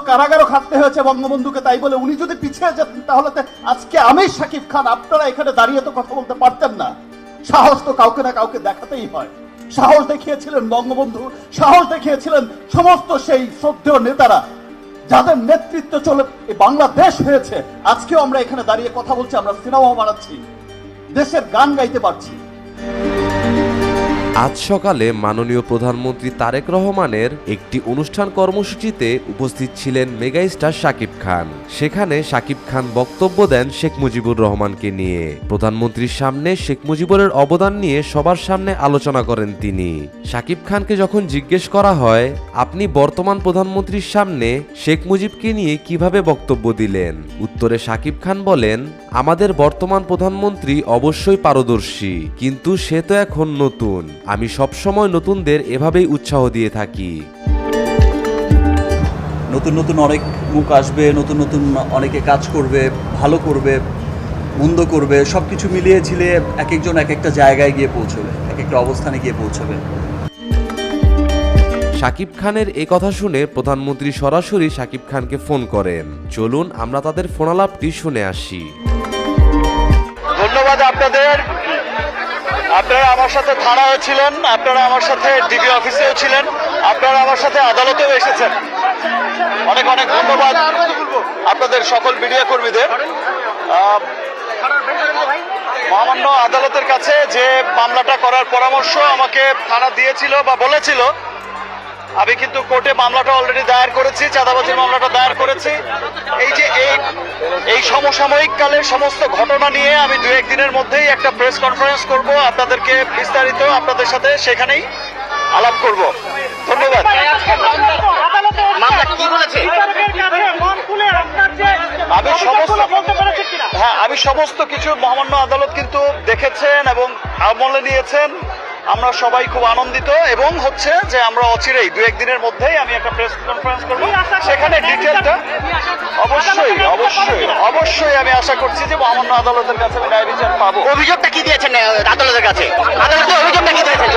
কারাগারও খাটতে হয়েছে বঙ্গবন্ধুকে, তাই বলে উনি যদি পিছিয়ে যেতেন তাহলে তো আজকে আমি শাকিব খান আপনারা এখানে দাঁড়িয়ে তো কথা বলতে পারতেন না। সাহস তো কাউকে না কাউকে দেখাতেই হয়। সাহস দেখিয়েছিলেন বঙ্গবন্ধু, সাহস দেখিয়েছিলেন সমস্ত সেই শ্রদ্ধেয় নেতারা যাদের নেতৃত্ব চলে বাংলাদেশ হয়েছে। আজকেও আমরা এখানে দাঁড়িয়ে কথা বলছি, আমরা সিনেমা বানাচ্ছি, দেশের গান গাইতে পারছি। আজ সকালে মাননীয় প্রধানমন্ত্রী তারেক রহমানের একটি অনুষ্ঠান কর্মসূচিতে উপস্থিত ছিলেন মেগাস্টার শাকিব খান। সেখানে শাকিব খান বক্তব্য দেন শেখ মুজিবুর রহমানকে নিয়ে। প্রধানমন্ত্রীর সামনে শেখ মুজিবুরের অবদান নিয়ে সবার সামনে আলোচনা করেন তিনি। শাকিব খানকে যখন জিজ্ঞেস করা হয়, আপনি বর্তমান প্রধানমন্ত্রীর সামনে শেখ মুজিবকে নিয়ে কিভাবে বক্তব্য দিলেন, উত্তরে শাকিব খান বলেন, আমাদের বর্তমান প্রধানমন্ত্রী অবশ্যই পারদর্শী, কিন্তু সে তো এখন নতুন। আমি সবসময় নতুনদের এভাবেই উৎসাহ দিয়ে থাকি। নতুন নতুন অনেক মুখ আসবে, নতুন নতুন অনেকে কাজ করবে, ভালো করবে, মন্দ করবে, সব কিছু মিলিয়ে ঝিলিয়ে এক একজন এক একটা জায়গায় গিয়ে পৌঁছবে, এক একটা অবস্থানে গিয়ে পৌঁছবে। শাকিব খানের এই কথা শুনে প্রধানমন্ত্রী সরাসরি শাকিব খানকে ফোন করেন। চলুন আমরা তাদের ফোনালাপটি শুনে আসি। ধন্যবাদ আপনাদের। আপনারা আমার সাথে থানায় ছিলেন, আপনারা আমার সাথে ডিবি অফিসেও ছিলেন, আপনারা আমার সাথে আদালতেও এসেছেন। অনেক অনেক ধন্যবাদ আপনাদের সকল মিডিয়া কর্মীদের। মহামান্য আদালতের কাছে যে মামলাটা করার পরামর্শ আমাকে থানা দিয়েছিল বা বলেছিল, আমি কিন্তু কোর্টে মামলাটা অলরেডি দায়ের করেছি, চাঁদাবাজির মামলাটা দায়ের করেছি। এই যে এই সমসাময়িক কালের সমস্ত ঘটনা নিয়ে আমি 2-1 দিনের মধ্যেই একটা প্রেস কনফারেন্স করব, আপনাদেরকে বিস্তারিত আপনাদের সাথে সেখানেই আলাপ করব। ধন্যবাদ। আমি সমস্ত কিছু মহামান্য আদালত কিন্তু দেখেছেন এবং আমলে নিয়েছেন। আমরা সবাই খুব আনন্দিত এবং হচ্ছে যে আমরা অচিরেই 2-1 দিনের মধ্যেই আমি একটা প্রেস কনফারেন্স করব, সেখানে ডিটেলটা অবশ্যই আমি আশা করছি যে মহামান্য আদালতের কাছে আমি ন্যায় বিচার পাবো। অভিযোগটা কি দিয়েছেন আদালতের কাছে? আদালতে অভিযোগটা কি দিয়েছেন?